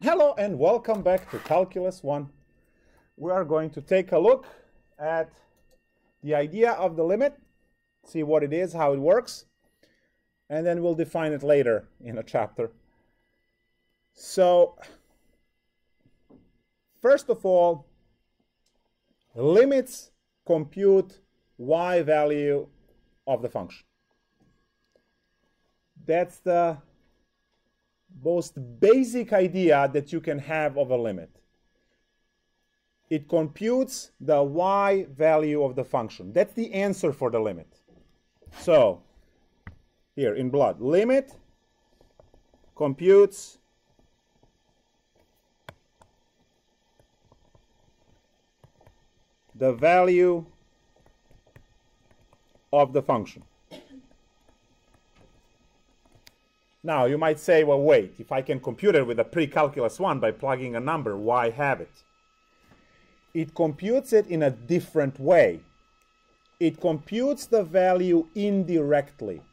Hello and welcome back to Calculus 1. We are going to take a look at the idea of the limit, see what it is, how it works, and then we'll define it later in a chapter. So, first of all, limits compute y value of the function. That's the most basic idea that you can have of a limit. It computes the y value of the function. That's the answer for the limit. So, here in blood, limit computes the value of the function. Now, you might say, well, wait, if I can compute it with a pre-calculus 1 by plugging a number, why have it? It computes it in a different way. It computes the value indirectly.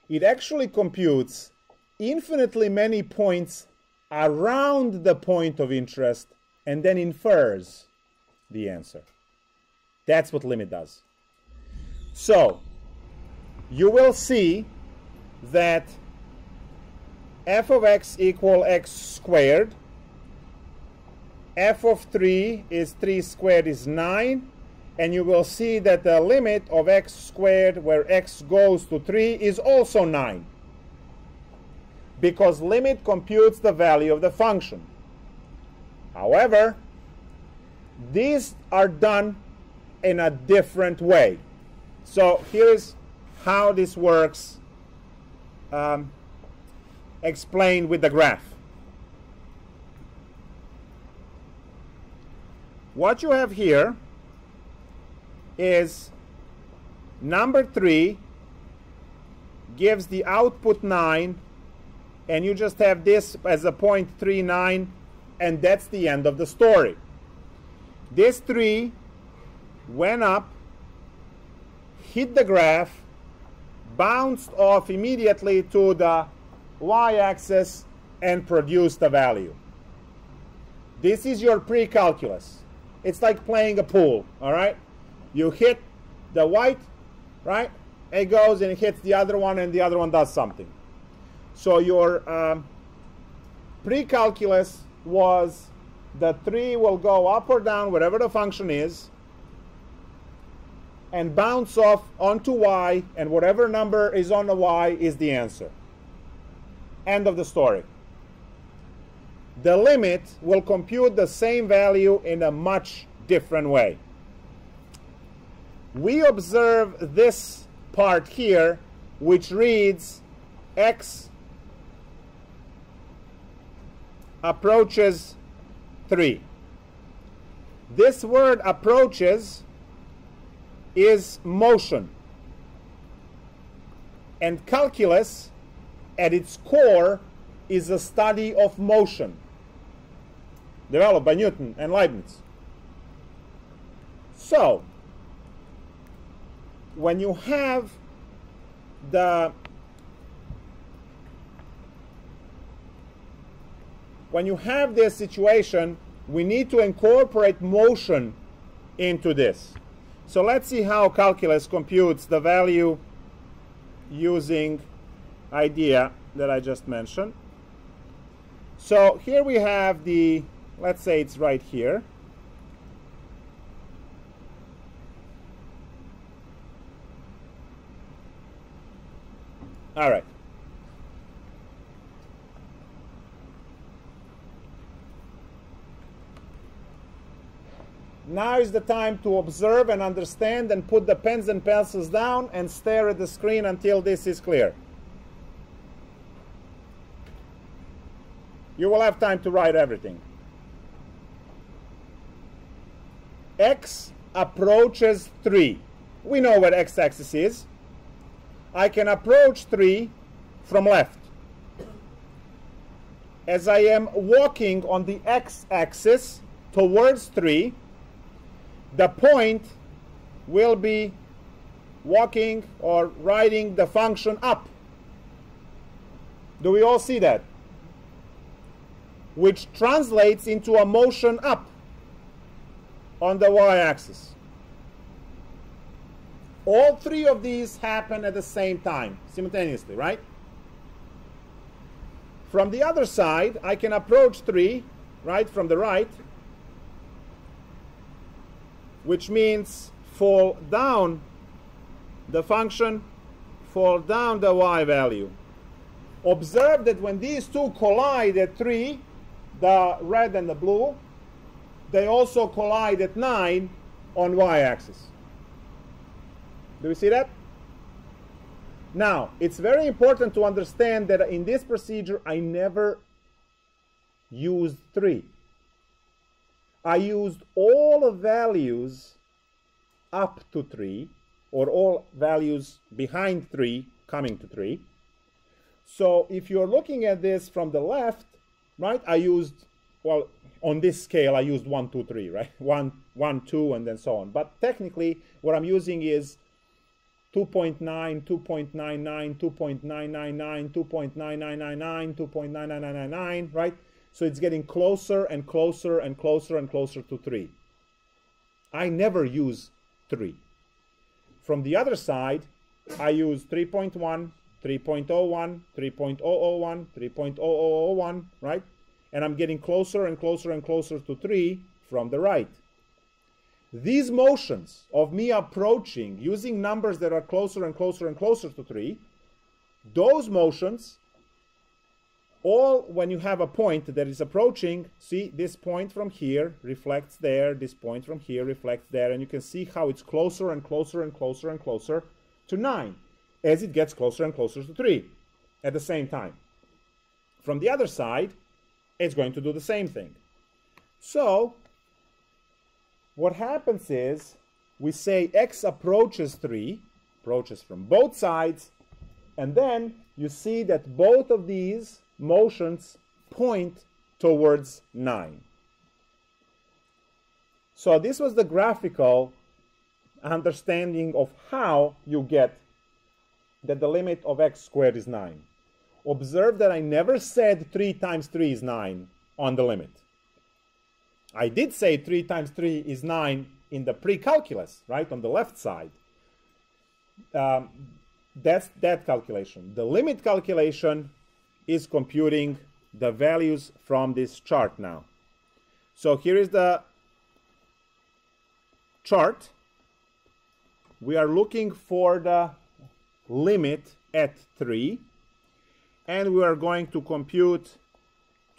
It actually computes infinitely many points around the point of interest and then infers the answer. That's what limit does. So, you will see that f of x equal x squared, f of 3 is 3 squared is 9, and you will see that the limit of x squared where x goes to 3 is also 9, because limit computes the value of the function. However, these are done in a different way. So here's how this works, explained with the graph. What you have here is number 3 gives the output 9, and you just have this as a 0.39, and that's the end of the story. This 3 went up, hit the graph, bounced off immediately to the y-axis and produced a value. This is your pre-calculus. It's like playing a pool, all right? You hit the white, right? It goes and it hits the other one, and the other one does something. So your pre-calculus was the 3 will go up or down, whatever the function is, and bounce off onto y, and whatever number is on the y is the answer. End of the story. The limit will compute the same value in a much different way. We observe this part here, which reads x approaches 3. This word approaches is motion. And calculus, at its core, is a study of motion, developed by Newton and Leibniz. So, when you have this situation, we need to incorporate motion into this. So let's see how calculus computes the value using idea that I just mentioned. So here we have the, let's say it's right here. All right. Now is the time to observe and understand and put the pens and pencils down and stare at the screen until this is clear. You will have time to write everything. X approaches 3. We know where x-axis is. I can approach 3 from left. As I am walking on the x-axis towards 3, the point will be walking or writing the function up. Do we all see that? which translates into a motion up on the y-axis. All three of these happen at the same time, simultaneously, right? From the other side, I can approach 3, right, from the right, which means fall down the function, fall down the y value. Observe that when these two collide at 3, the red and the blue, they also collide at 9 on y-axis. Do you see that? Now, it's very important to understand that in this procedure, I never used 3. I used all the values up to 3, or all values behind 3 coming to 3. So if you're looking at this from the left, right, I used, well, on this scale, I used 1, 2, 3, right? 1, 1, 2, and then so on. But technically, what I'm using is 2.9, 2.99, 2.999, 2.9999, 2.99999, right? So it's getting closer and closer and closer and closer to 3. I never use 3. From the other side, I use 3.1, 3.01, 3.001, 3.0001, right? And I'm getting closer and closer and closer to 3 from the right. These motions of me approaching, using numbers that are closer and closer and closer to 3, those motions, all when you have a point that is approaching, see this point from here reflects there, this point from here reflects there, and you can see how it's closer and closer and closer and closer to 9 as it gets closer and closer to 3 at the same time. From the other side, it's going to do the same thing. So what happens is we say x approaches 3, approaches from both sides, and then you see that both of these motions point towards 9. So this was the graphical understanding of how you get that the limit of x squared is 9. Observe that I never said 3 times 3 is 9 on the limit. I did say 3 times 3 is 9 in the pre-calculus, right, on the left side. That's that calculation. The limit calculation is computing the values from this chart now. So here is the chart. We are looking for the limit at 3, and we are going to compute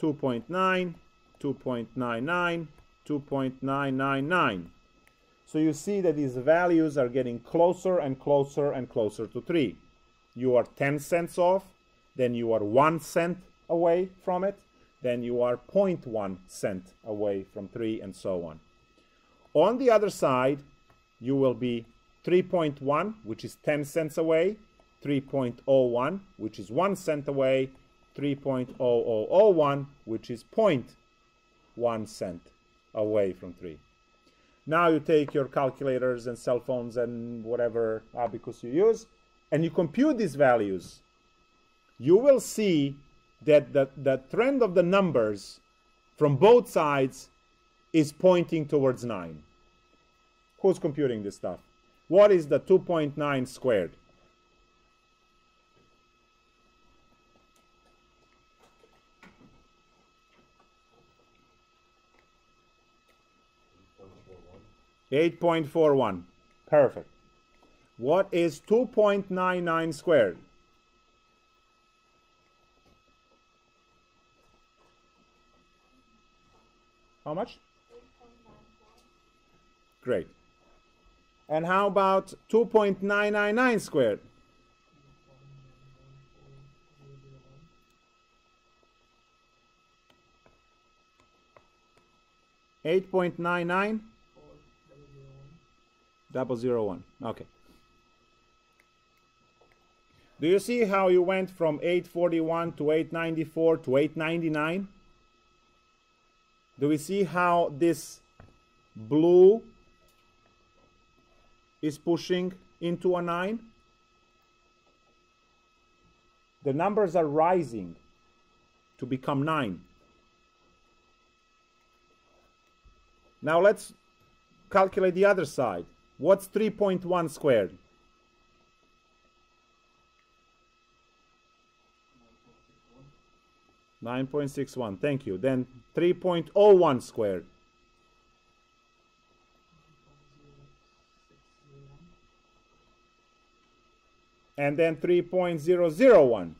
2.9, 2.99, 2.999. So you see that these values are getting closer and closer and closer to 3. You are 10 cents off, then you are 1 cent away from it, then you are 0.1 cent away from 3, and so on. On the other side, you will be 3.1, which is 10 cents away, 3.01, which is 1 cent away, 3.0001, which is 0.1 cent away from 3. Now you take your calculators and cell phones and whatever abacus you use, and you compute these values. You will see that the trend of the numbers from both sides is pointing towards 9. Who's computing this stuff? What is the 2.9 squared? $8.41. Perfect. What is 2.99 squared? How much? 8.94. Great. And how about 2.999 squared? 8.99? 001. Okay. Do you see how you went from 841 to 894 to 899? Do we see how this blue is pushing into a 9? The numbers are rising to become 9. Now let's calculate the other side. What's 3.1 squared? 9.61. Thank you. Then 3.01 squared. And then 3.001. 9.006001.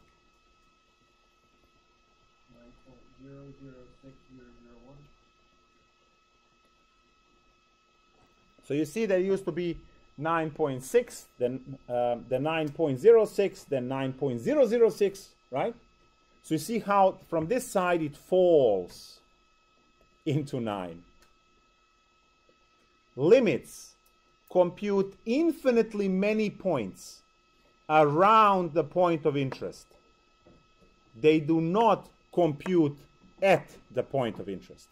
So you see there used to be 9.6, then 9.06, then 9.006, right? So you see how from this side it falls into 9. Limits compute infinitely many points around the point of interest. They do not compute at the point of interest.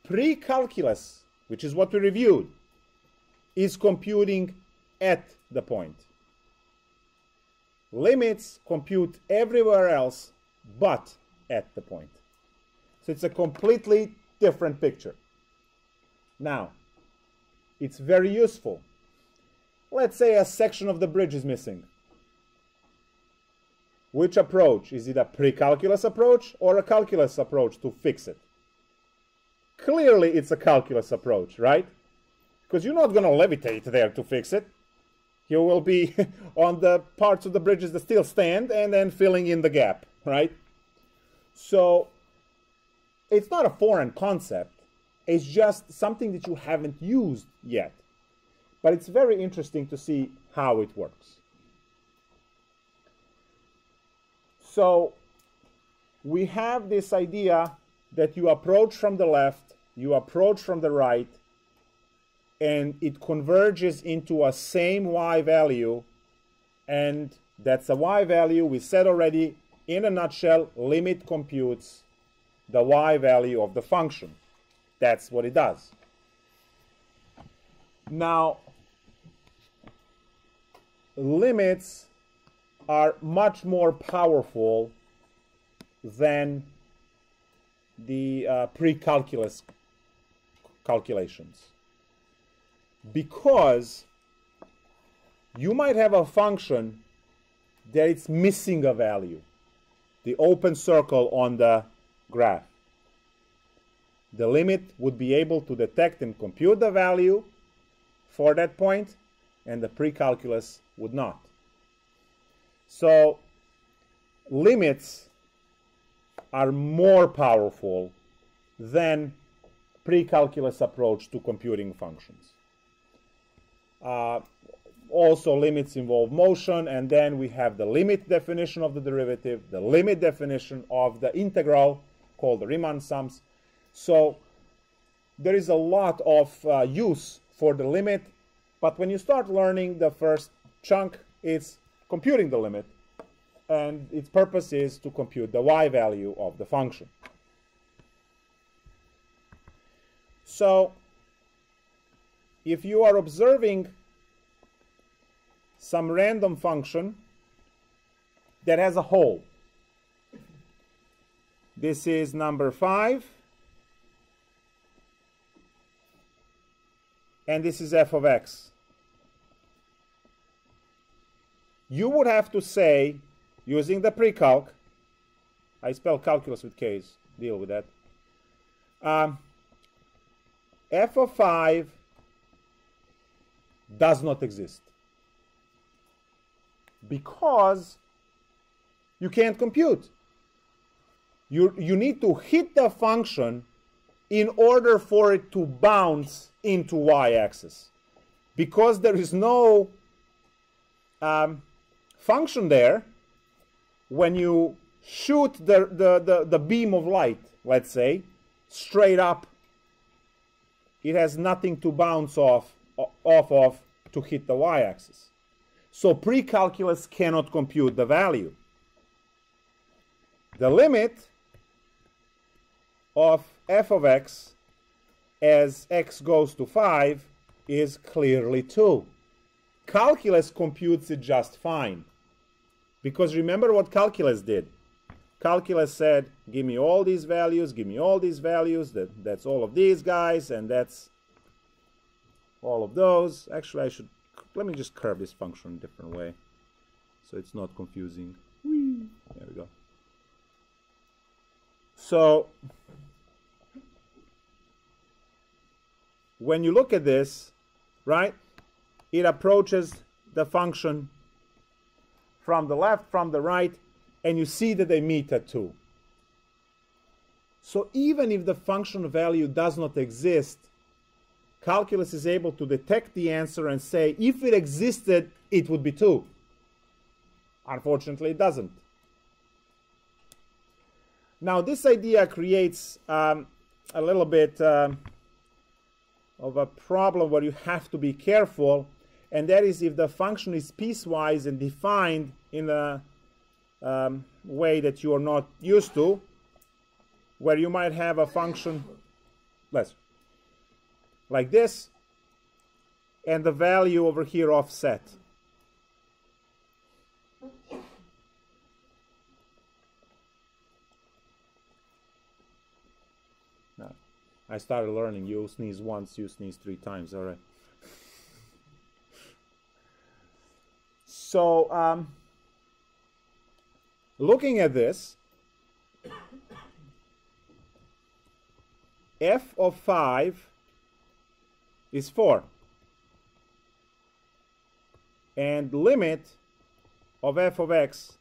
Pre-calculus, which is what we reviewed, is computing at the point. Limits compute everywhere else but at the point. So it's a completely different picture. Now, it's very useful. Let's say a section of the bridge is missing. Which approach? Is it a pre-calculus approach or a calculus approach to fix it? Clearly it's a calculus approach, right? Because you're not going to levitate there to fix it. You will be on the parts of the bridges that still stand and then filling in the gap, right? So it's not a foreign concept. It's just something that you haven't used yet. But it's very interesting to see how it works. So we have this idea that you approach from the left, you approach from the right, and it converges into a same y value, and that's a y value we said already. In a nutshell, limit computes the y value of the function. That's what it does. Now, limits are much more powerful than the pre-calculus calculations, because you might have a function that it's missing a value, the open circle on the graph. The limit would be able to detect and compute the value for that point, and the pre-calculus would not. So limits are more powerful than pre-calculus approach to computing functions. Also, limits involve motion, and then we have the limit definition of the derivative, the limit definition of the integral, called the Riemann sums. So there is a lot of use for the limit, but when you start learning the first chunk, it's computing the limit, and its purpose is to compute the y value of the function. So if you are observing some random function that has a hole, this is number 5, and this is f of x. You would have to say, using the pre-calc, I spell calculus with K's, deal with that, f of 5 does not exist, because you can't compute. You need to hit the function in order for it to bounce into y-axis. Because there is no function there, when you shoot the beam of light, let's say, straight up, it has nothing to bounce off of to hit the y-axis. So pre-calculus cannot compute the value. The limit of f of x as x goes to 5 is clearly 2. Calculus computes it just fine. Because remember what calculus did. calculus said, give me all these values, give me all these values, that's all of these guys, and that's all of those. Actually, let me just curve this function a different way so it's not confusing. Whee! There we go. So when you look at this, right, it approaches the function from the left, from the right, and you see that they meet at 2. So even if the function value does not exist, calculus is able to detect the answer and say, if it existed, it would be 2. Unfortunately, it doesn't. Now, this idea creates a little bit of a problem where you have to be careful, and that is if the function is piecewise and defined in a way that you are not used to, where you might have a function like this, and the value over here offset. Now, I started learning, you sneeze once, you sneeze 3 times, all right. So, looking at this, f of 5 is 4. And limit of f of x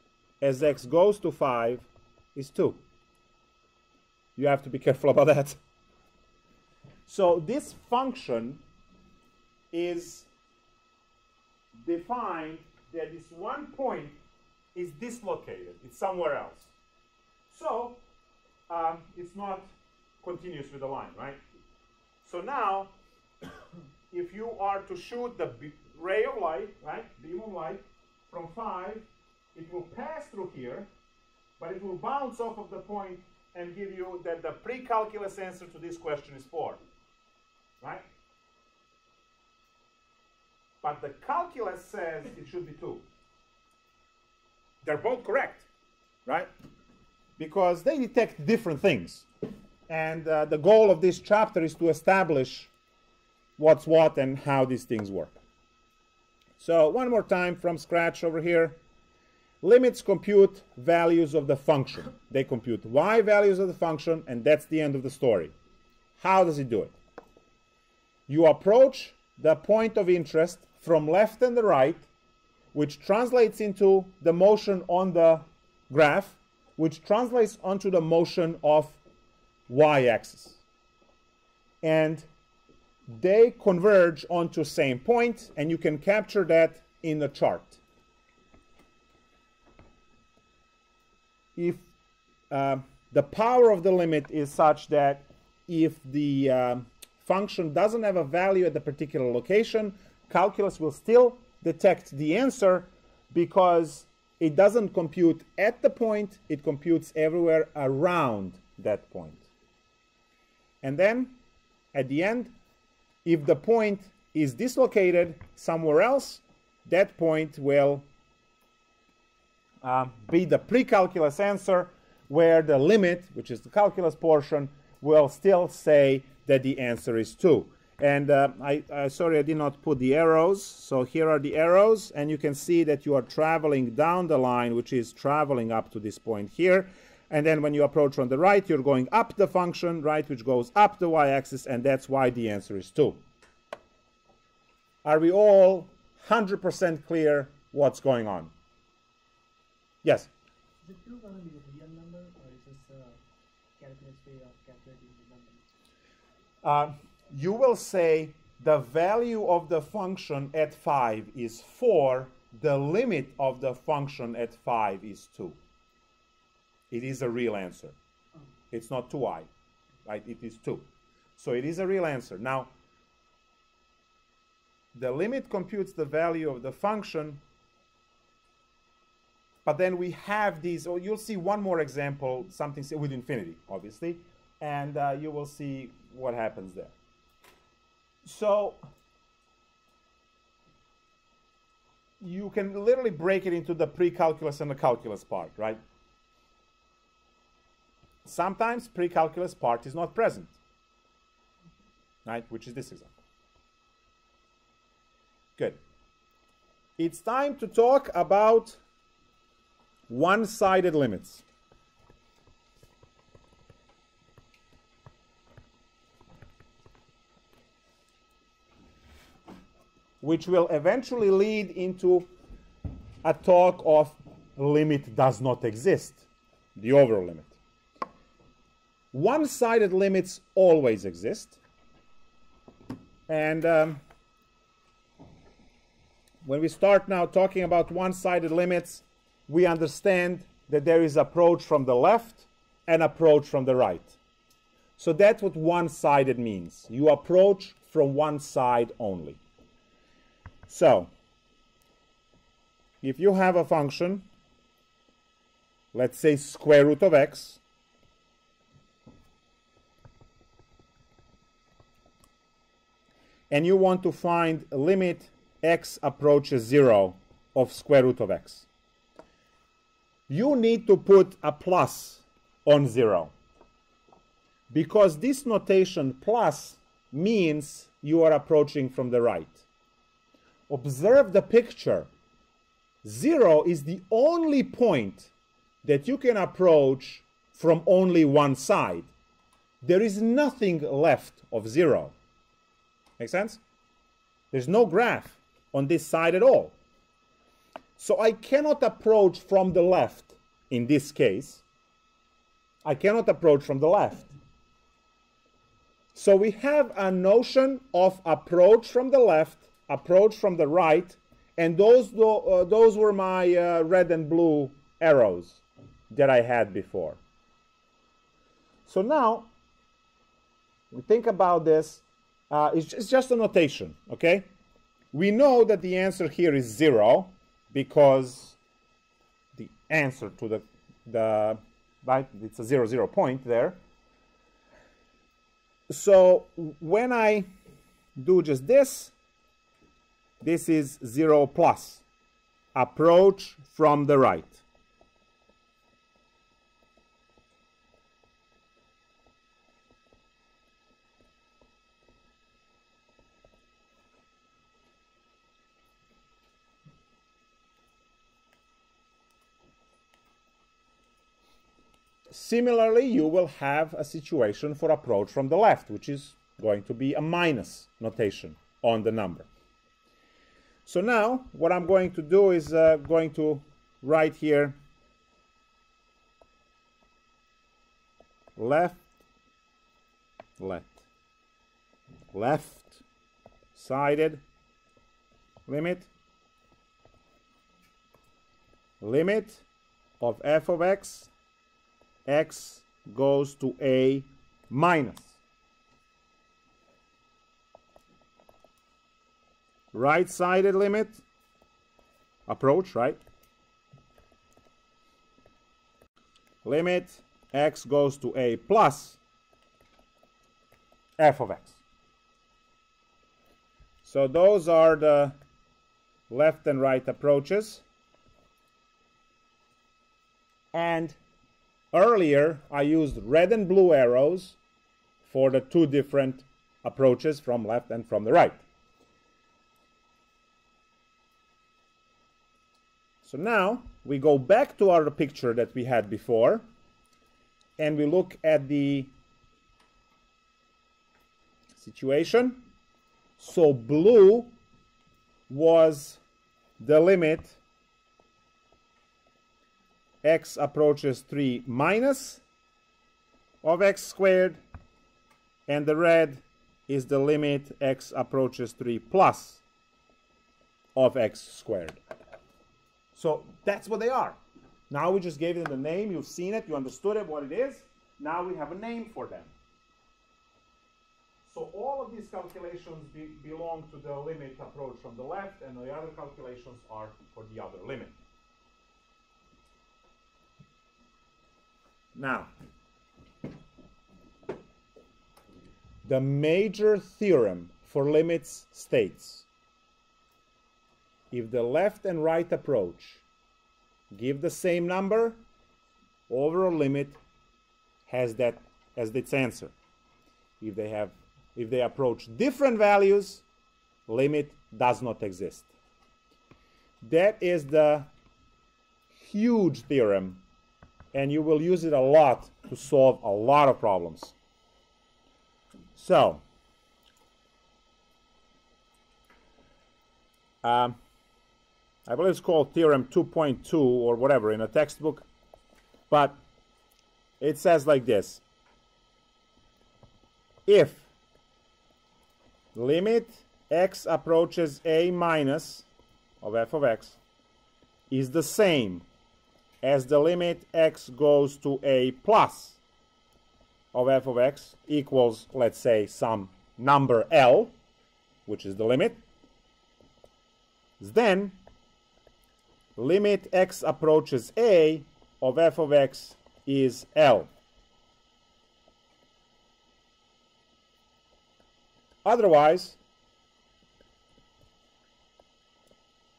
as x goes to 5 is 2. You have to be careful about that. So this function is defined that this one point is dislocated. It's somewhere else. So it's not continuous with the line, right? So now, if you are to shoot the ray of light, right, beam of light, from 5, it will pass through here, but it will bounce off of the point and give you that the pre-calculus answer to this question is 4, right? But the calculus says it should be 2. They're both correct, right? Because they detect different things. And the goal of this chapter is to establish what's what and how these things work. So one more time from scratch over here. Limits compute values of the function. They compute y values of the function, and that's the end of the story. How does it do it? You approach the point of interest from left and the right, which translates into the motion on the graph, which translates onto the motion of y-axis. And they converge onto same point, and you can capture that in the chart. If the power of the limit is such that if the function doesn't have a value at the particular location, calculus will still detect the answer because it doesn't compute at the point, it computes everywhere around that point. And then, at the end, if the point is dislocated somewhere else, that point will be the pre-calculus answer, where the limit, which is the calculus portion, will still say that the answer is 2. And sorry, I did not put the arrows. So here are the arrows, and you can see that you are traveling down the line, which is traveling up to this point here. And then when you approach on the right, you're going up the function, right, which goes up the y-axis, and that's why the answer is 2. Are we all 100% clear what's going on? Yes? Is it 2 going to be a real number, or is this a calculus way of calculating the number? You will say the value of the function at 5 is 4, the limit of the function at 5 is 2. It is a real answer. It's not 2i, right? It is 2. So it is a real answer. Now, the limit computes the value of the function, but then we have these, oh, you'll see one more example, something with infinity, obviously, and you will see what happens there. So you can literally break it into the pre-calculus and the calculus part, right? sometimes pre-calculus part is not present, right? Which is this example. Good. It's time to talk about one-sided limits. Which will eventually lead into a talk of limit does not exist, the overall limit. One-sided limits always exist. And when we start now talking about one-sided limits, we understand that there is approach from the left and approach from the right. So that's what one-sided means. You approach from one side only. So, if you have a function, let's say square root of x, and you want to find limit x approaches 0 of square root of x, you need to put a plus on 0. Because this notation plus means you are approaching from the right. Observe the picture. 0 is the only point that you can approach from only one side. There is nothing left of 0. Make sense? There's no graph on this side at all. So I cannot approach from the left in this case. I cannot approach from the left. So we have a notion of approach from the left, approach from the right, and those were my red and blue arrows that I had before. So now, we think about this. It's just a notation, okay? We know that the answer here is 0 because the answer to the right, it's a 0, 0 point there. So when I do just this, this is 0 plus, approach from the right. Similarly, you will have a situation for approach from the left, which is going to be a minus notation on the number. So now, what I'm going to do is going to write here left-sided limit of f of x, x goes to a minus. Right-sided limit, approach, right? Limit x goes to a plus f of x. So those are the left and right approaches. And earlier I used red and blue arrows for the two different approaches from left and from the right. So now we go back to our picture that we had before and we look at the situation. So blue was the limit x approaches 3 minus of x squared, and the red is the limit x approaches 3 plus of x squared. So that's what they are. Now we just gave them the name. You've seen it. You understood it, what it is. Now we have a name for them. So all of these calculations belong to the limit approach from the left, and the other calculations are for the other limit. Now, the major theorem for limits states, if the left and right approach give the same number, overall limit has that as its answer. If they approach different values, limit does not exist. That is the huge theorem, and you will use it a lot to solve a lot of problems. So, I believe it's called Theorem 2.2 or whatever in a textbook, but it says like this. If limit x approaches a minus of f of x is the same as the limit x goes to a plus of f of x equals, let's say, some number L, which is the limit, then limit x approaches a of f of x is L. Otherwise,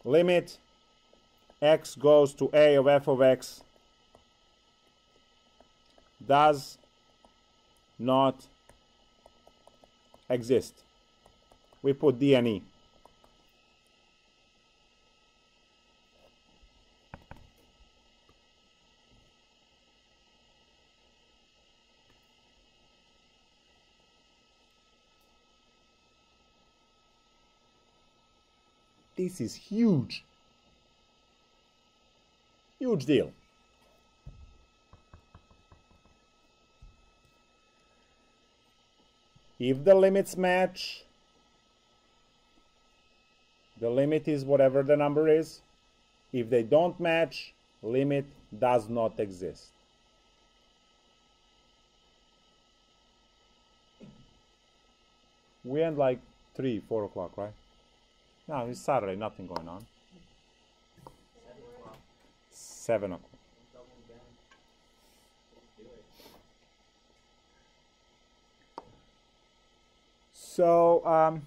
limit x goes to a of f of x does not exist. We put D and E. This is huge. Huge deal. If the limits match, the limit is whatever the number is. If they don't match, limit does not exist. We end like 3, 4 o'clock, right? No, it's Saturday, nothing going on. 7 o'clock. So,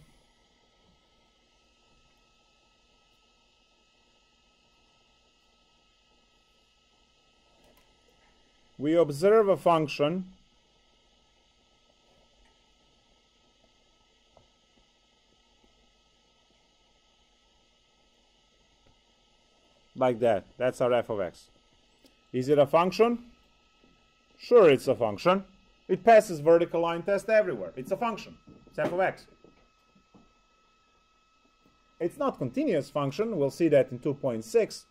we observe a function like that. That's our f of x. Is it a function? Sure, it's a function. It passes vertical line test everywhere. It's a function. It's f of x. It's not continuous function. We'll see that in 2.6.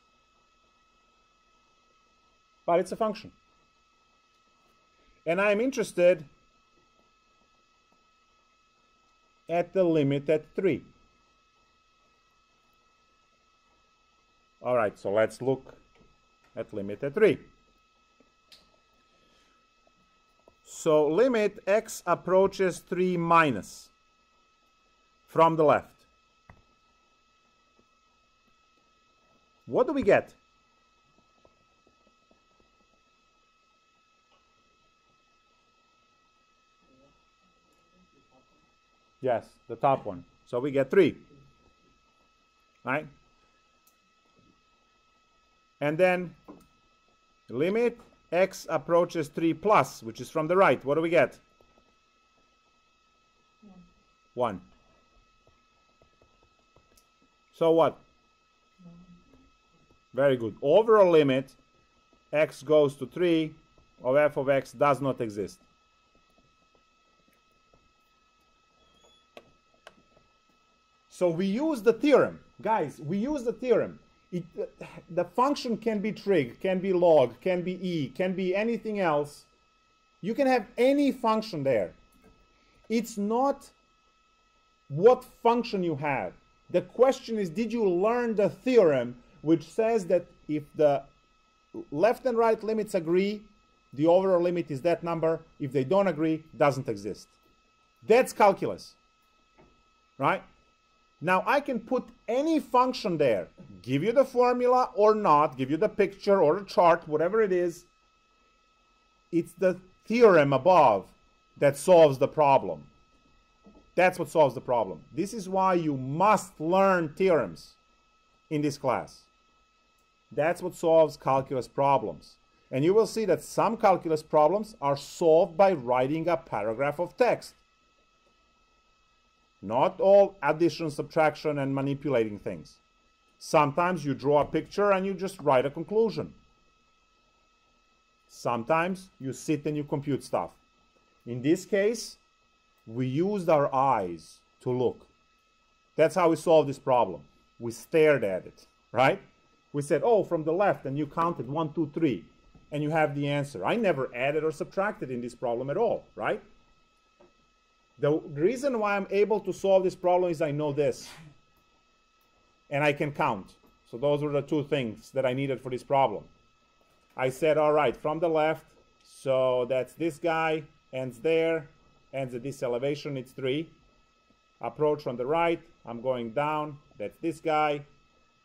But it's a function. And I'm interested at the limit at 3. All right, so let's look at limit at 3. So limit x approaches 3 minus from the left. What do we get? Yes, the top one. So we get 3. Right? And then limit x approaches 3 plus, which is from the right. What do we get? 1. So what? Very good. Overall limit x goes to 3 of f of x does not exist. So we use the theorem. Guys, we use the theorem. The function can be trig, can be log, can be e, can be anything else. You can have any function there. It's not what function you have. The question is, did you learn the theorem which says that if the left and right limits agree, the overall limit is that number. If they don't agree, it doesn't exist. That's calculus, right? Now I can put any function there, give you the formula or not, give you the picture or a chart, whatever it is. It's the theorem above that solves the problem. That's what solves the problem. This is why you must learn theorems in this class. That's what solves calculus problems. And you will see that some calculus problems are solved by writing a paragraph of text. Not all addition, subtraction, and manipulating things. Sometimes you draw a picture and you just write a conclusion. Sometimes you sit and you compute stuff. In this case, we used our eyes to look. That's how we solved this problem. We stared at it, right? We said, oh, from the left, and you counted 1, 2, 3, and you have the answer. I never added or subtracted in this problem at all, right? The reason why I'm able to solve this problem is I know this, and I can count. So those were the two things that I needed for this problem. I said, all right, from the left, so that's this guy, ends there, ends at this elevation, it's 3. Approach from the right, I'm going down, that's this guy,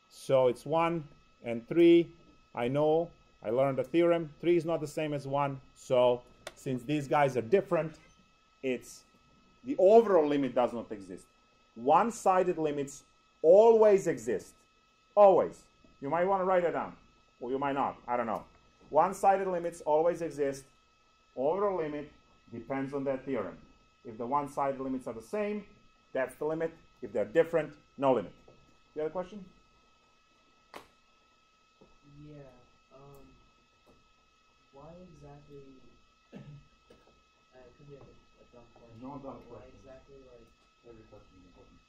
so it's 1 and 3. I know, I learned the theorem, 3 is not the same as 1, so since these guys are different, it's the overall limit does not exist. One-sided limits always exist, always. You might want to write it down, or you might not, I don't know. One-sided limits always exist. Overall limit depends on that theorem. If the one-sided limits are the same, that's the limit. If they're different, no limit. You have a question? Yeah. Why exactly? Could be a dumb question. No dumb Why question. exactly, like, Every question is important.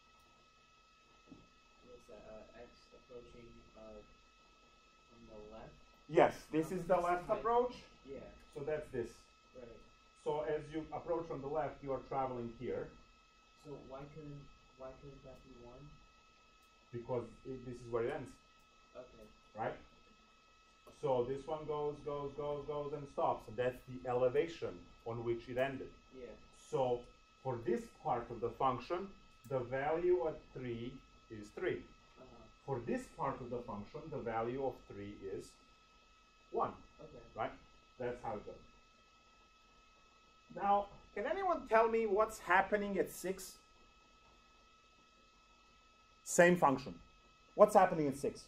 what's that? X approaching from the left. Yes, this is the left approach. Yeah. So that's this. Right. So as you approach from the left, you are traveling here So why couldn't that be 1? because this is where it ends, Okay. right? So this one goes, and stops. And that's the elevation on which it ended. Yeah. So for this part of the function, the value at 3 is 3. For this part of the function, the value of 3 is 1. Okay. Right? That's how it goes. Now, can anyone tell me what's happening at 6? Same function. What's happening at 6?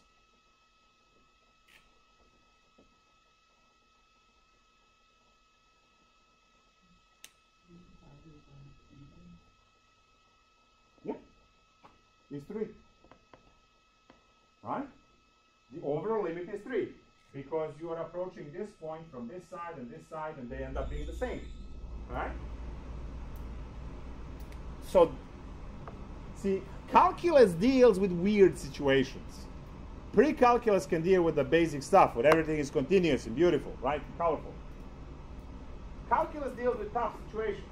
Yeah, it's 3. Right? The overall limit is 3 because you are approaching this point from this side, and they end up being the same. Right? So, see, calculus deals with weird situations. Pre-calculus can deal with the basic stuff, where everything is continuous and beautiful, right? And colorful. Calculus deals with tough situations.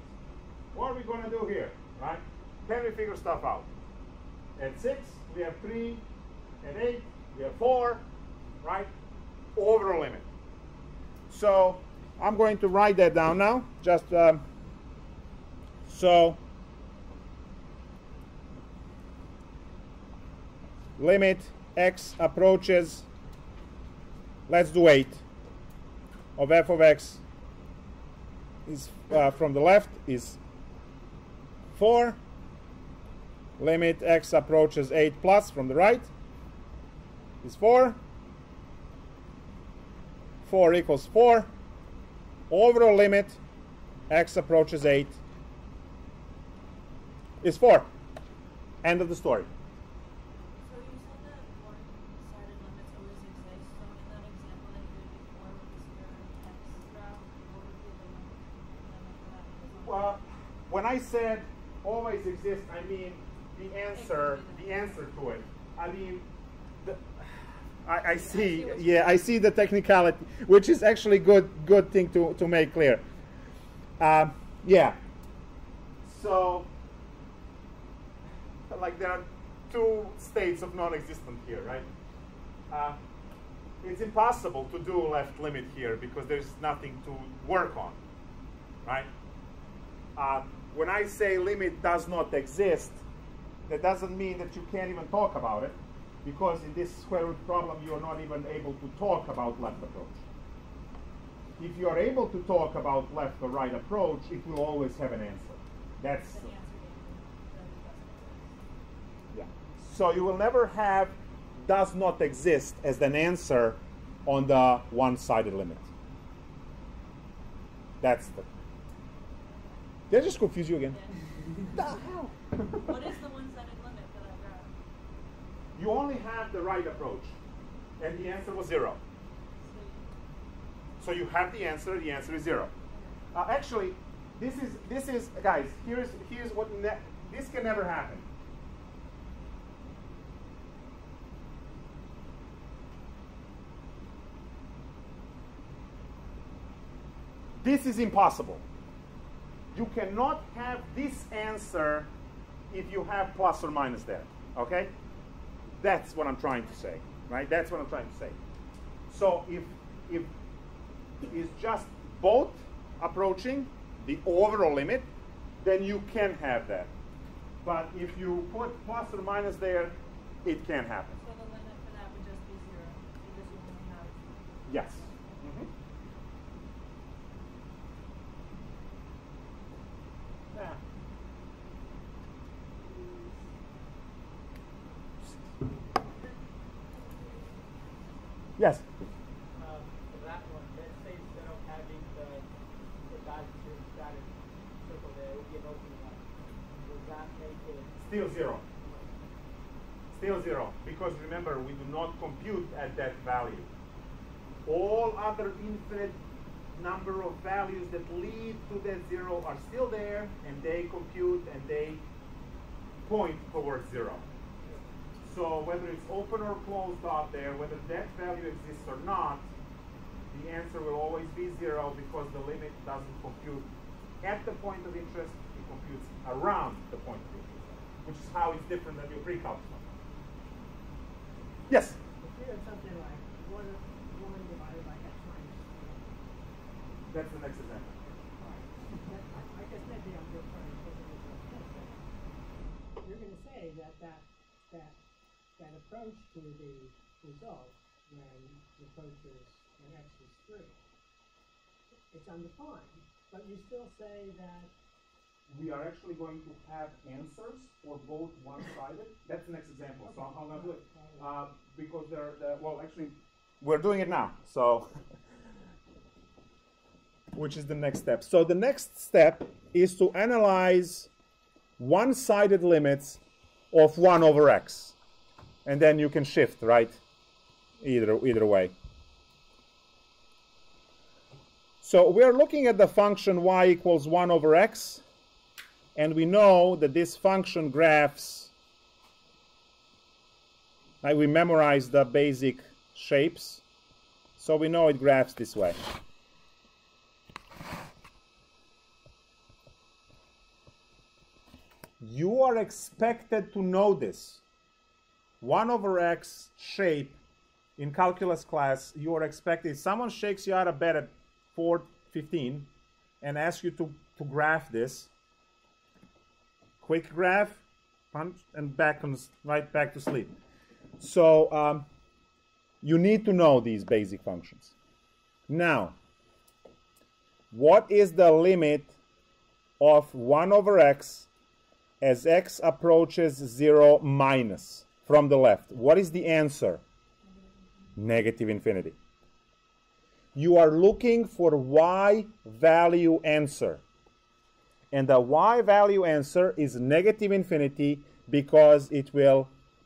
What are we going to do here, right? Can we figure stuff out? At 6, we have 3. At 8, we have 4, right? Overall limit. So, I'm going to write that down now. Just, so, limit x approaches, let's do 8, of f of x is from the left is 4. Limit x approaches 8 plus from the right is 4. 4 equals 4. Overall limit x approaches 8 is 4. End of the story. So you said that one-sided limits always exist. So in that example that you did before with the square x graph, what would be the limit for that? Well, when I said always exist, I mean the answer to it. I mean, I see. Yeah, I see the technicality, which is actually good thing to make clear. Yeah. So, like there are 2 states of non-existent here, right? It's impossible to do left limit here because there's nothing to work on, right? When I say limit does not exist, that doesn't mean that you can't even talk about it, because in this square root problem you're not even able to talk about left approach. If you're able to talk about left or right approach, it will always have an answer. That's The answer yeah. So you will never have does not exist as an answer on the one-sided limit. That's the... Did I just confuse you again? Yeah. The hell? What is the one-sided limit for that graph? You only have the right approach, and the answer was 0. So you have the answer is 0. Actually, this is guys, here's what this can never happen. This is impossible. You cannot have this answer if you have plus or minus there. Okay? That's what I'm trying to say. Right? That's what I'm trying to say. So if it's just both approaching the overall limit, then you can have that. But if you put plus or minus there, it can't happen. So the limit for that would just be 0 because you only have... Yes. Mm-hmm. Yeah. Yes. For that one, let's say instead of having the value static circle there, it would be an open one. Would that make it Still 0. Still 0. Because remember, we do not compute at that value. All other infinite number of values that lead to that 0 are still there, and they compute and they point towards 0. So whether it's open or closed out there, whether that value exists or not, the answer will always be 0 because the limit doesn't compute at the point of interest, it computes around the point of interest, which is how it's different than your pre-calculus. Yes? If you had something like 1 divided by x minus 3. That's the next example. I guess maybe I'm just trying to put it into a concept. You're going to say that approach to the result when the approach is when x is 3, it's undefined, but you still say that We are actually going to have answers for both one-sided. That's the next example. So I'm going to do it because well, actually, we're doing it now. So, which is the next step? So the next step is to analyze one-sided limits of 1 over x. And then you can shift, right? Either way. So we're looking at the function y equals 1 over x. And we know that this function graphs, like we memorized the basic shapes. So we know it graphs this way. You are expected to know this. 1 over x shape in calculus class, you are expected, if someone shakes you out of bed at 4:15 and asks you to graph this, quick graph, punch, and right back to sleep. So you need to know these basic functions. Now, what is the limit of 1 over x as x approaches 0 minus from the left? What is the answer? Negative infinity. You are looking for y value answer. And the y value answer is negative infinity because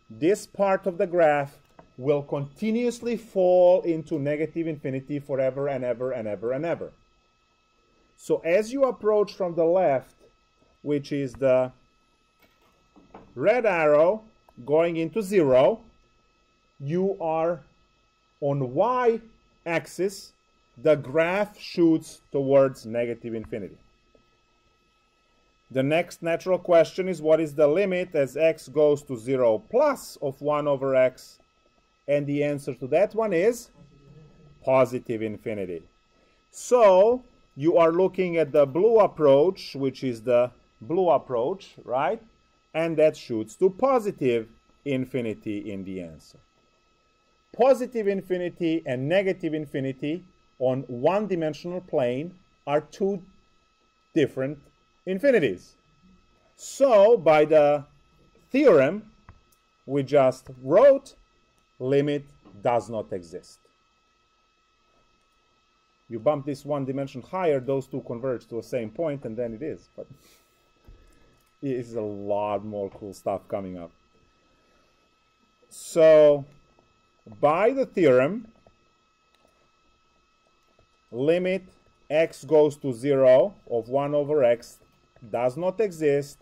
this part of the graph will continuously fall into negative infinity forever and ever and ever and ever. So as you approach from the left, which is the red arrow going into 0, you are on y-axis, the graph shoots towards negative infinity. The next natural question is, what is the limit as x goes to 0 plus of 1 over x? And the answer to that one is positive infinity. So you are looking at the blue approach, which is the blue approach, right? And that shoots to positive infinity in the answer. Positive infinity and negative infinity on one-dimensional plane are two different infinities. So by the theorem we just wrote, limit does not exist. You bump this one dimension higher, those two converge to the same point, and then it is. But it is a lot more cool stuff coming up. So, by the theorem, limit x goes to 0 of 1 over x does not exist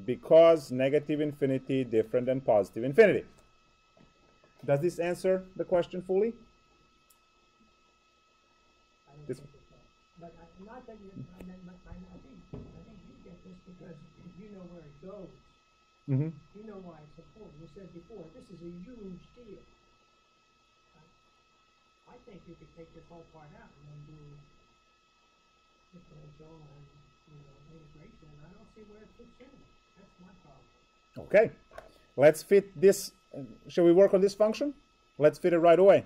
because negative infinity different than positive infinity. Does this answer the question fully? I don't This- think it does. But not that you, I think you get this because you know where it goes. Mm-hmm. You know why it's important. You said before, this is a huge deal. I think you could take this whole part out and then do differential and integration. I don't see where it fits in. That's my problem. Okay, let's fit this. Shall we work on this function? Let's fit it right away.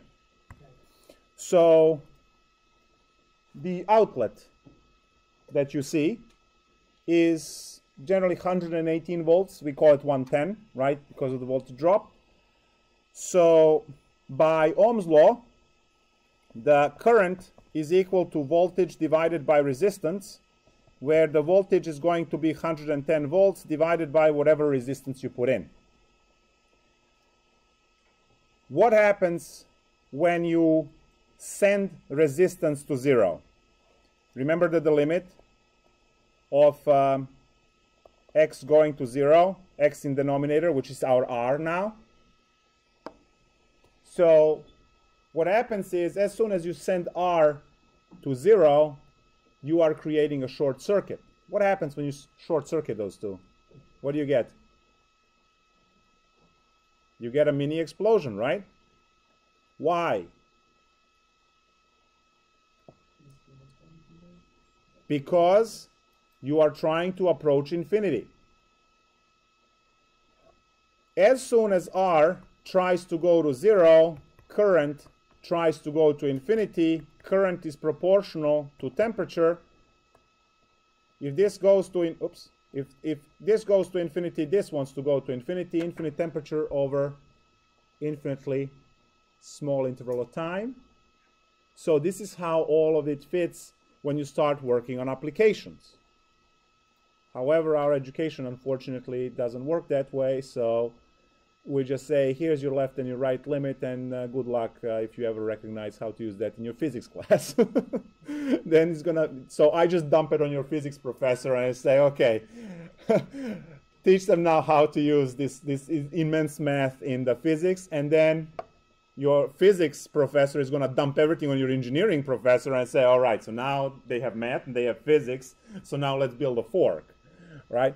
Okay. So the outlet that you see is generally 118 volts. We call it 110, right, because of the voltage drop. So by Ohm's law, the current is equal to voltage divided by resistance, where the voltage is going to be 110 volts divided by whatever resistance you put in. What happens when you send resistance to 0? Remember that the limit of x going to 0, x in denominator, which is our r now. So what happens is, as soon as you send r to 0, you are creating a short circuit. What happens when you short circuit those two? What do you get? You get a mini explosion, right? Why? Because you are trying to approach infinity. As soon as r tries to go to 0, current tries to go to infinity. Current is proportional to temperature. If this goes to if this goes to infinity, this wants to go to infinity. Infinite temperature over infinitely small interval of time. So this is how all of it fits when you start working on applications. However, our education unfortunately doesn't work that way, so we just say, here's your left and your right limit, and good luck if you ever recognize how to use that in your physics class. Then it's gonna, so I just dump it on your physics professor and I say, okay, teach them now how to use this immense math in the physics, and then your physics professor is gonna dump everything on your engineering professor and say, all right, so now they have math and they have physics, so now let's build a fork, right?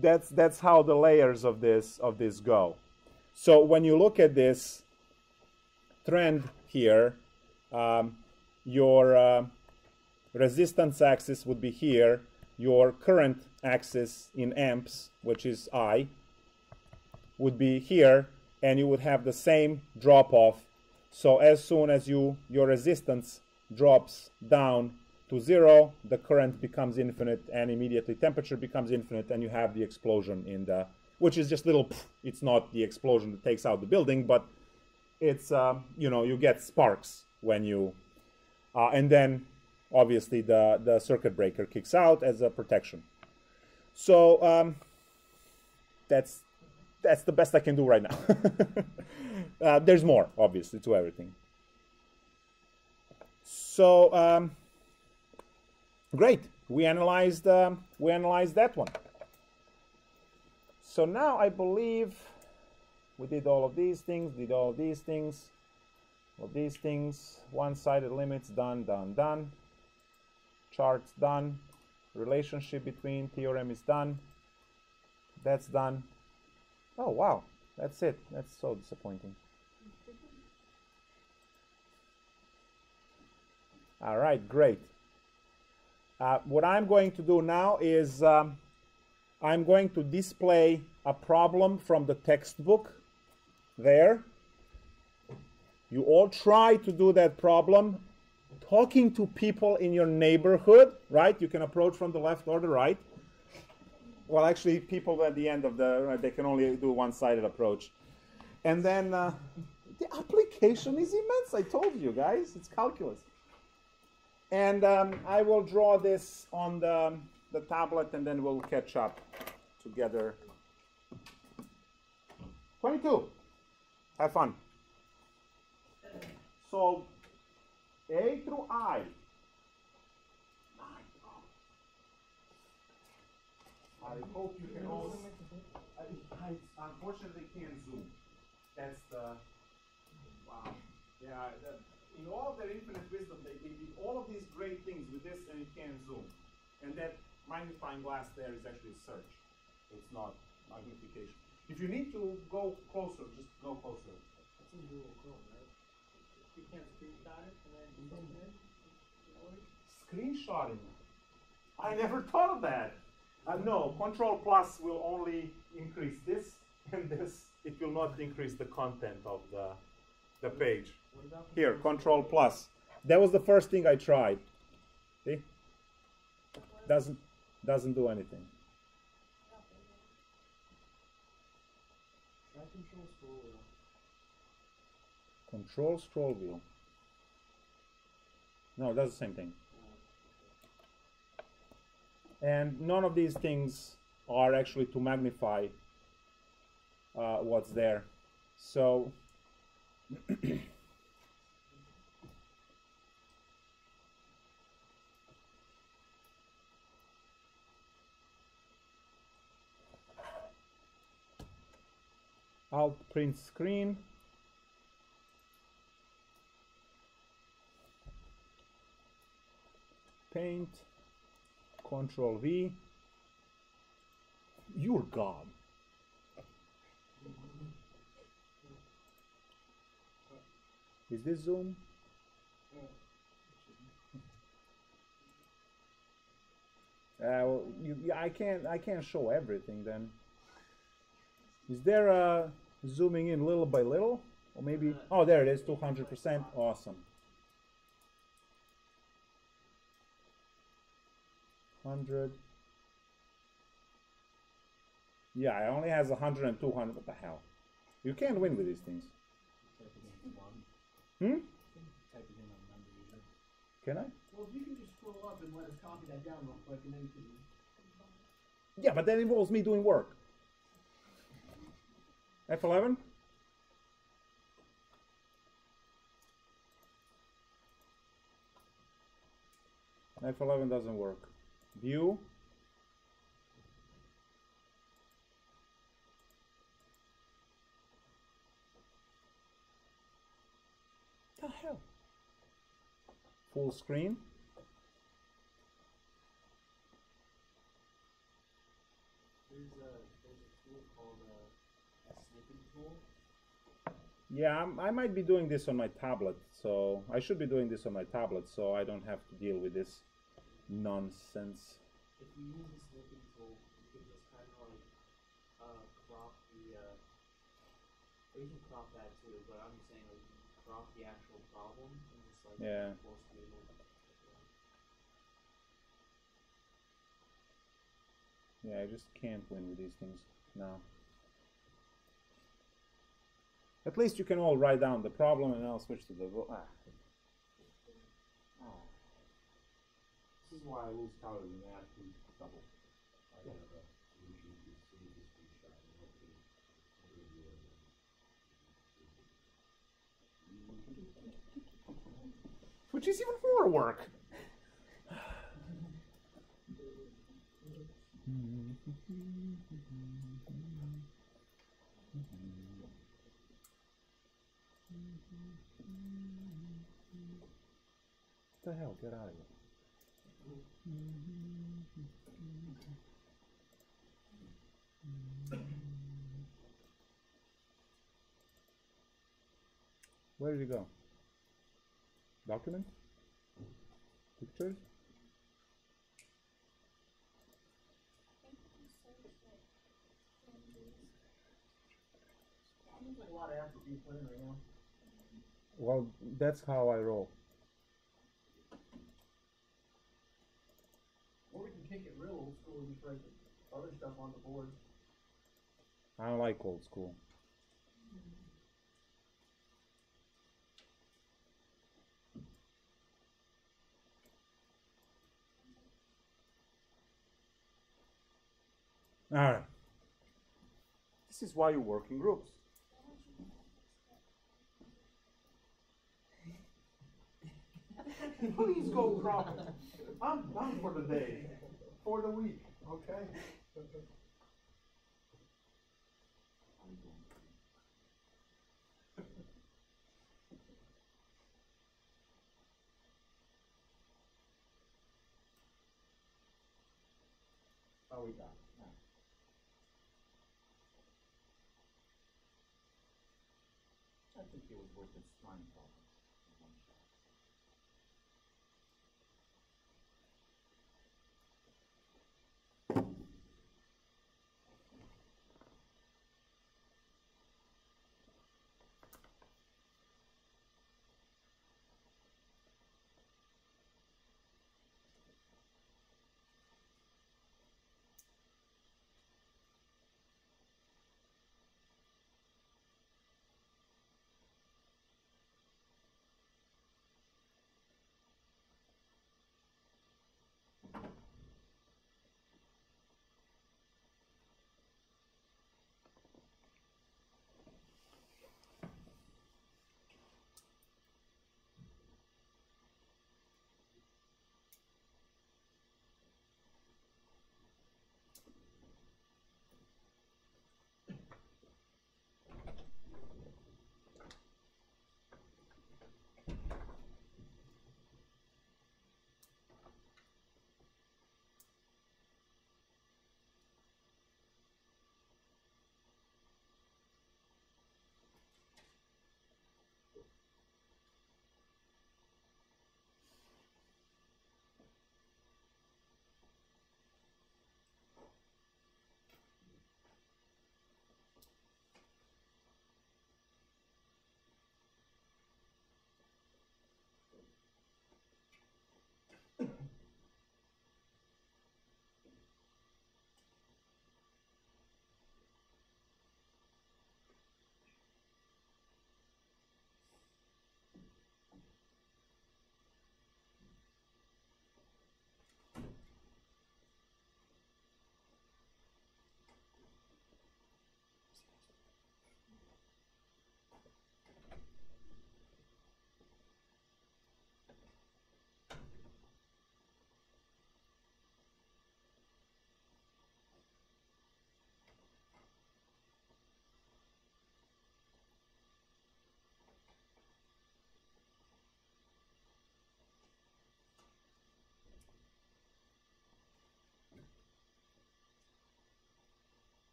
That's how the layers of this go. So when you look at this trend here, your resistance axis would be here, your current axis in amps, which is I, would be here, and you would have the same drop off. So as soon as your resistance drops down to 0, the current becomes infinite, and immediately temperature becomes infinite, and you have the explosion in the, which is just little, it's not the explosion that takes out the building, but it's, you get sparks when you, and then obviously the circuit breaker kicks out as a protection. So that's the best I can do right now. There's more, obviously, to everything. So, great, we analyzed that one. So now I believe we did all of these things, one-sided limits, done. Charts done. Relationship between theorem is done. That's done. Oh, wow, that's it. That's so disappointing. All right, great. What I'm going to do now is I'm going to display a problem from the textbook there. You all try to do that problem, talking to people in your neighborhood, right? You can approach from the left or the right. Well, actually, people at the end of they can only do one-sided approach. And then the application. magnification is immense. I told you guys, it's calculus. And I will draw this on the tablet, and then we'll catch up together. 22. Have fun. So A through I. I hope you can all. I unfortunately can't zoom. That's the. Wow. Yeah. In all of their infinite wisdom, they did all of these great things with this, and it can't zoom. And that magnifying glass there is actually search. It's not magnification. If you need to go closer, just go closer. It's in dual Chrome, right? You can't screenshot it and then zoom in. Screenshotting. I never thought of that. No, Control Plus will only increase this and this. It will not increase the content of the page. Here, Control Plus. That was the first thing I tried. See? Doesn't do anything. Try Control Scroll Wheel. Control Scroll Wheel. No, it does the same thing. And none of these things are actually to magnify what's there. So Alt print screen. Paint. Control V. You're God. Is this zoom? Well, I can't show everything then. Is there a zooming in little by little, or maybe? Oh, there it is, 200%. Awesome. 100. Yeah, it only has 100 and 200. What the hell? You can't win with these things. Hmm? Can I? Well, if you can just scroll up and let us copy that down real quick, and then you can. Yeah, but that involves me doing work. F11? F11 doesn't work. View. The hell? Full screen. There's a tool called a snipping tool. Yeah, I might be doing this on my tablet, so I should be doing this on my tablet, so I don't have to deal with this nonsense. If you use a snipping tool, you can just kind of like crop the. Or you can crop that too, but I'm just saying like crop the actual problem and just like Yeah. full screen it. Yeah, I just can't win with these things now. At least you can all write down the problem, and I'll switch to the This is why I lose color in that double. I have a solution to save this screenshot and hopefully which is even more work. What the hell? Get out of here. Where did you go? Document? Pictures? Seems like a lot of effort being put in right now. Well, that's how I roll. Or we can kick it real old school and just write the other stuff on the board. I don't like old school. All right. This is why you work in groups. Please go properly. I'm done for the day, for the week, okay? Are we done? No. I think it was worth its time, probably.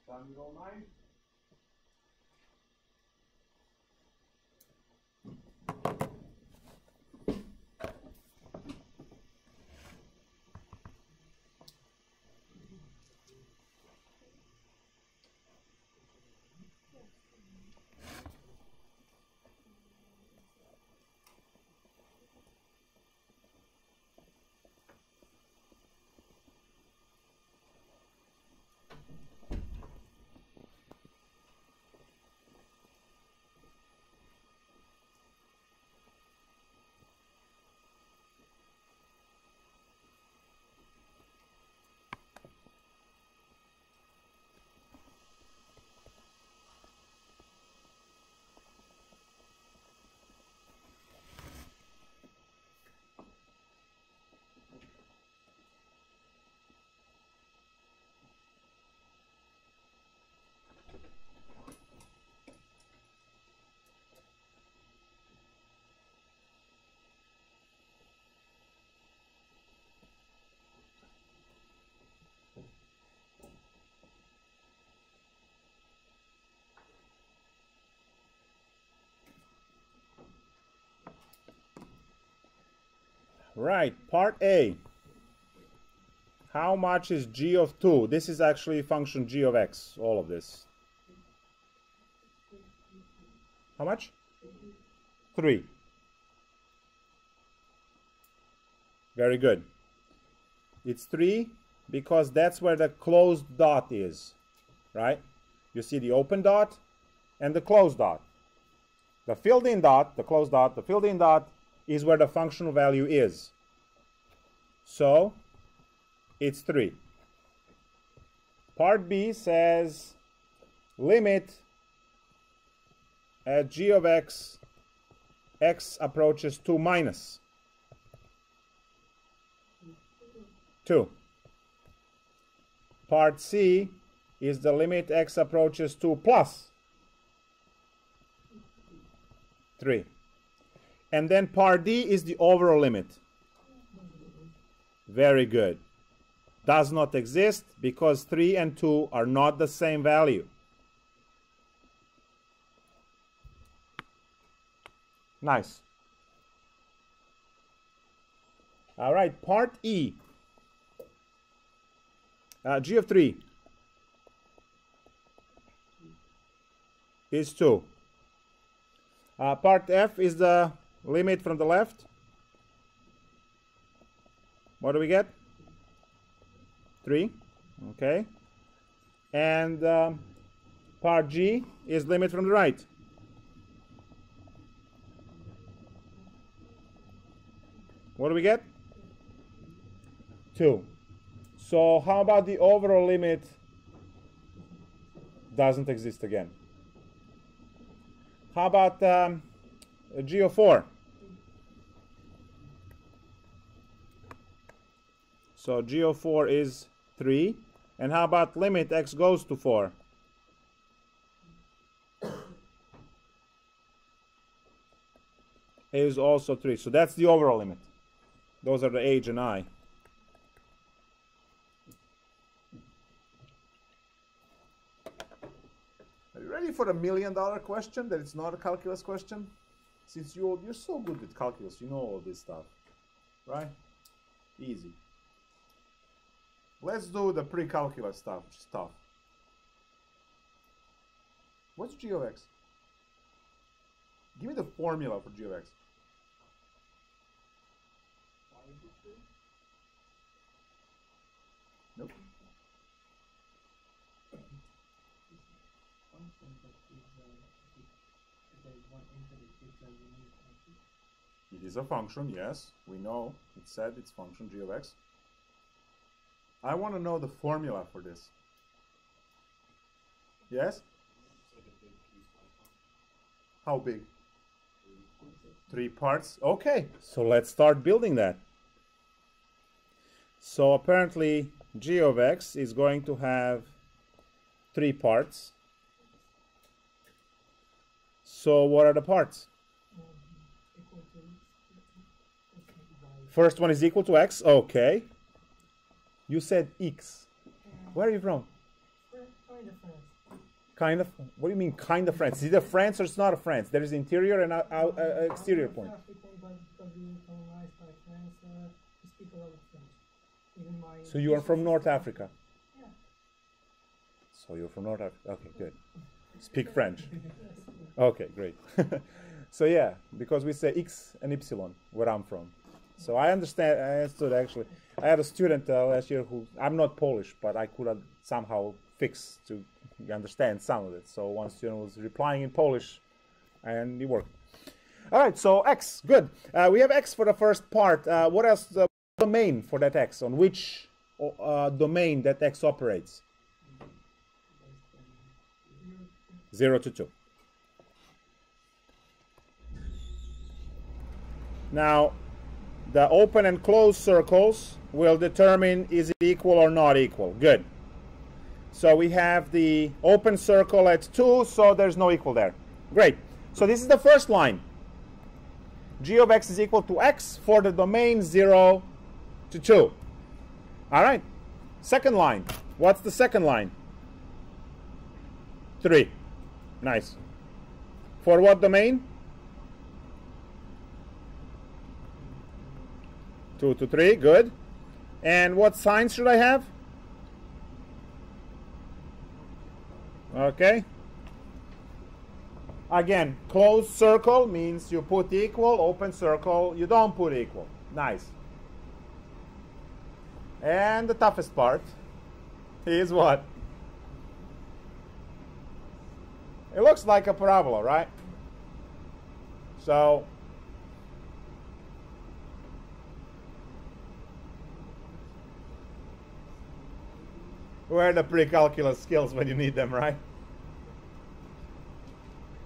Done with all mine? Right, part A. How much is g of 2? This is actually function g of x, all of this. How much? 3. Very good. It's 3 because that's where the closed dot is, right? You see the open dot and the closed dot. The filled in dot, the closed dot, the filled in dot is where the functional value is. So it's 3. Part B says limit at g of x, x approaches 2 minus 2. Part C is the limit x approaches 2 plus 3. And then part D is the overall limit. Very good. Does not exist because 3 and 2 are not the same value. Nice. All right, part E. G of 3 is 2. Part F is the limit from the left. What do we get? 3. Okay. And part G is limit from the right. What do we get? 2. So how about the overall limit doesn't exist again? How about G of 4? So G of 4 is 3. And how about limit x goes to 4? Is also 3. So that's the overall limit. Those are the H and I. Are you ready for the $1 million question that it's not a calculus question? Since you're so good with calculus, you know all this stuff, right? Easy. Let's do the pre-calculus stuff, which is tough. What's g of x? Give me the formula for g of x. Nope. It is a function, yes. We know. It said it's function g of x. I want to know the formula for this. Yes? How big? 3 parts. Okay, so let's start building that. So apparently g of x is going to have 3 parts. So what are the parts? First one is equal to x. Okay. You said x. Where are you from? Kind of France. Kind of? What do you mean kind of France? Is it a France or it's not a France? There is interior and exterior point. So you are from North Africa? Yeah. So you're from North Africa. Okay, good. Speak French. Okay, great. So yeah, because we say X and Y where I'm from. So I understood actually. I had a student last year who, I'm not Polish, but I could somehow fix to understand some of it. So one student was replying in Polish and it worked. All right, so X, good. We have X for the first part. What else? The domain for that X, on which domain that X operates? 0 to 2. Now, the open and closed circles will determine is it equal or not equal. Good. So we have the open circle at 2, so there's no equal there. Great. So this is the first line. G of x is equal to x for the domain 0 to 2. All right. Second line. What's the second line? 3. Nice. For what domain? 2 to 3. Good. And what signs should I have? Okay. Again, closed circle means you put equal, open circle, you don't put equal. Nice. And the toughest part is what? It looks like a parabola, right? So where are the pre-calculus skills when you need them, right?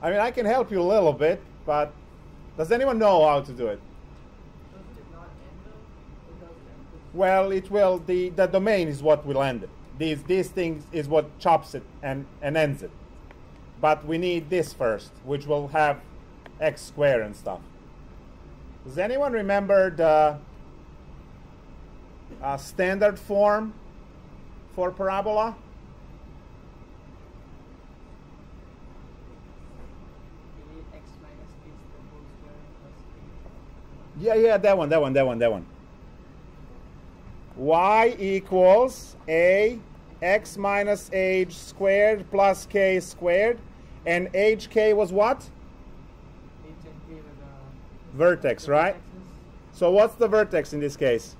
I mean, I can help you a little bit, but does anyone know how to do it? Doesn't it not end though? Or does it end? Well, it will. The domain is what will end it. These things is what chops it and ends it. But we need this first, which will have x squared and stuff. Does anyone remember the standard form for parabola? X minus h the whole square plus Yeah, that one. Y equals a x minus h squared plus k squared. And hk was what? h and k with Vertex, right? So what's the vertex in this case?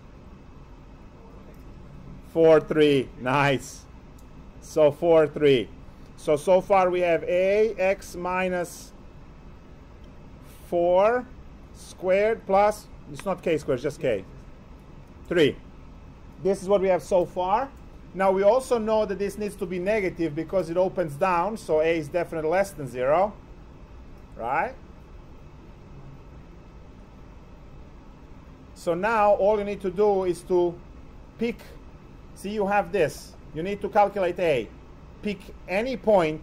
4, 3. Nice. So 4, 3. So far we have a x minus 4 squared plus, it's not k squared, it's just k. 3. This is what we have so far. Now we also know that this needs to be negative because it opens down, so a is definitely less than 0. Right? So now all you need to do is to pick. See, you have this. You need to calculate a. Pick any point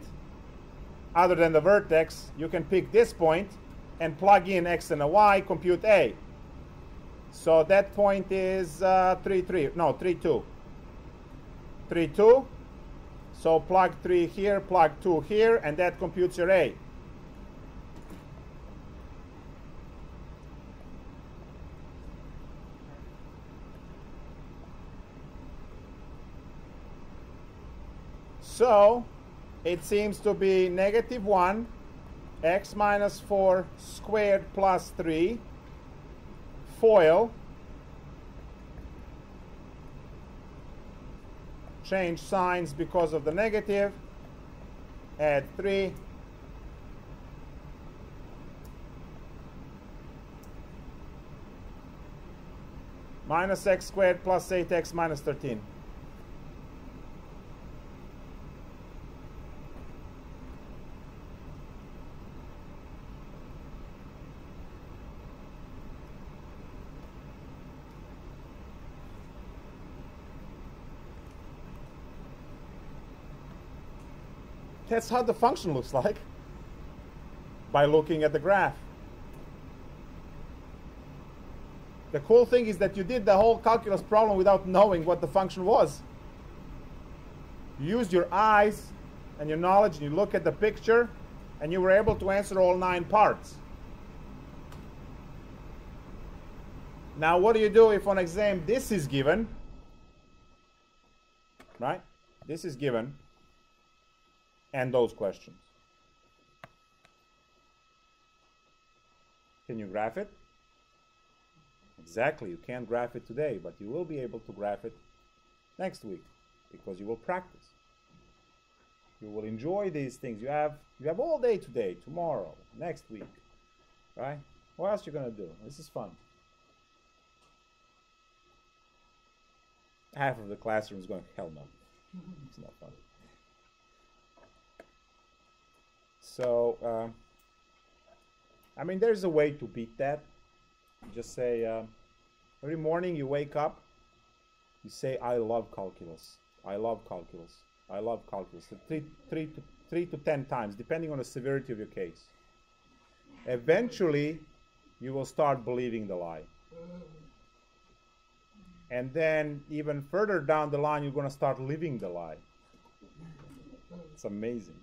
other than the vertex. You can pick this point and plug in x and a y, compute a. So that point is 3, 3. No, 3, 2. 3, 2. So plug 3 here, plug 2 here, and that computes your a. So it seems to be negative 1, x minus 4 squared plus 3, FOIL, change signs because of the negative, add 3, minus x squared plus 8x minus 13. That's how the function looks like by looking at the graph. The cool thing is that you did the whole calculus problem without knowing what the function was. You used your eyes and your knowledge, and you look at the picture, and you were able to answer all 9 parts. Now, what do you do if on exam this is given? Right? This is given. And those questions. Can you graph it? Exactly, you can't graph it today, but you will be able to graph it next week because you will practice. You will enjoy these things. You have all day today, tomorrow, next week, right? What else are you going to do? This is fun. Half of the classroom is going, hell no. It's not fun. So, I mean, there's a way to beat that. Just say, every morning you wake up, you say, I love calculus. I love calculus. I love calculus. 3 to 10 times, depending on the severity of your case. Eventually, you will start believing the lie. And then, even further down the line, you're going to start living the lie. It's amazing.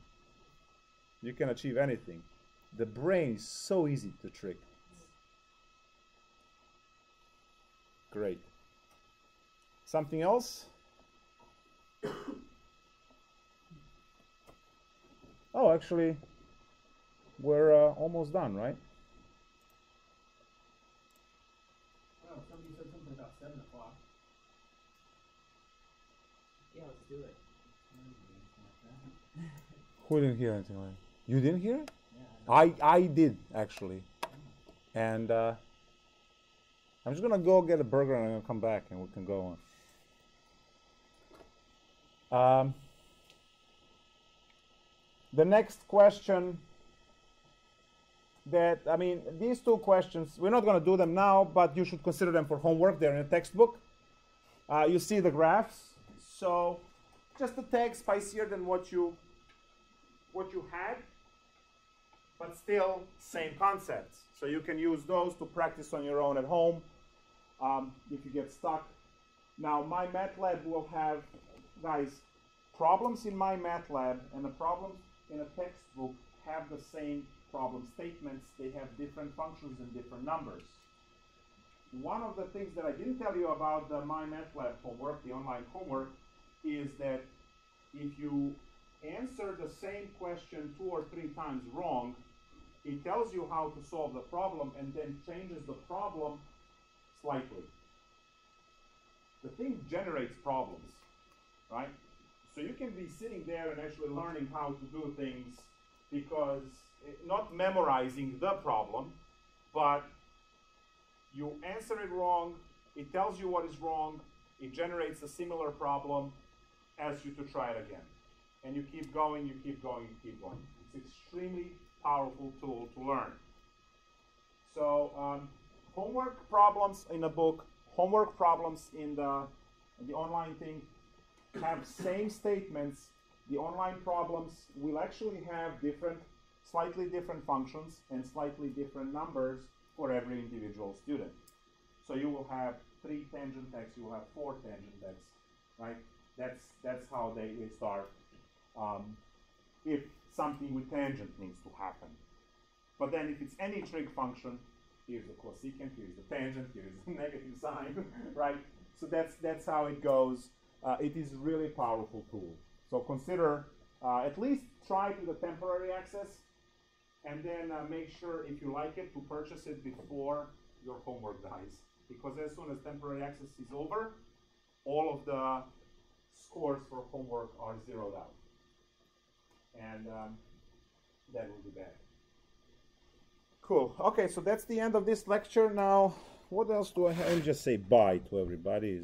You can achieve anything. The brain is so easy to trick. Great. Something else? Oh, actually, we're almost done, right? Oh, somebody said something about 7 o'clock. Yeah, let's do it. Who didn't hear anything like that? You didn't hear it? Yeah, I did, actually. And I'm just going to go get a burger and I'm going to come back and we can go on. The next question that, I mean, these two questions, we're not going to do them now, but you should consider them for homework. They're in a textbook. You see the graphs. So just the text spicier than what you had, but still same concepts. So you can use those to practice on your own at home if you get stuck. Now, MyMathLab will have, guys, problems in MyMathLab and the problems in a textbook have the same problem statements. They have different functions and different numbers. One of the things that I didn't tell you about the MyMathLab homework, the online homework, is that if you answer the same question 2 or 3 times wrong, it tells you how to solve the problem and then changes the problem slightly. The thing generates problems, right? So you can be sitting there and actually learning how to do things because not memorizing the problem, but you answer it wrong, it tells you what is wrong, it generates a similar problem, asks you to try it again. And you keep going, you keep going, you keep going. It's an extremely powerful tool to learn. So homework problems in a book, homework problems in the online thing have same statements. The online problems will actually have slightly different functions and slightly different numbers for every individual student. So you will have 3 tangent x, you will have 4 tangent x, right? That's how they start. If something with tangent needs to happen. But then if it's any trig function, here's the cosecant, here's the tangent, here's the negative sign, right? So that's how it goes. It is really powerful tool. So consider, at least try to the temporary access, and then make sure if you like it to purchase it before your homework dies. Because as soon as temporary access is over, all of the scores for homework are zeroed out. And that will be bad. Cool. Okay, so that's the end of this lecture. Now, what else do I have? Let me just say bye to everybody.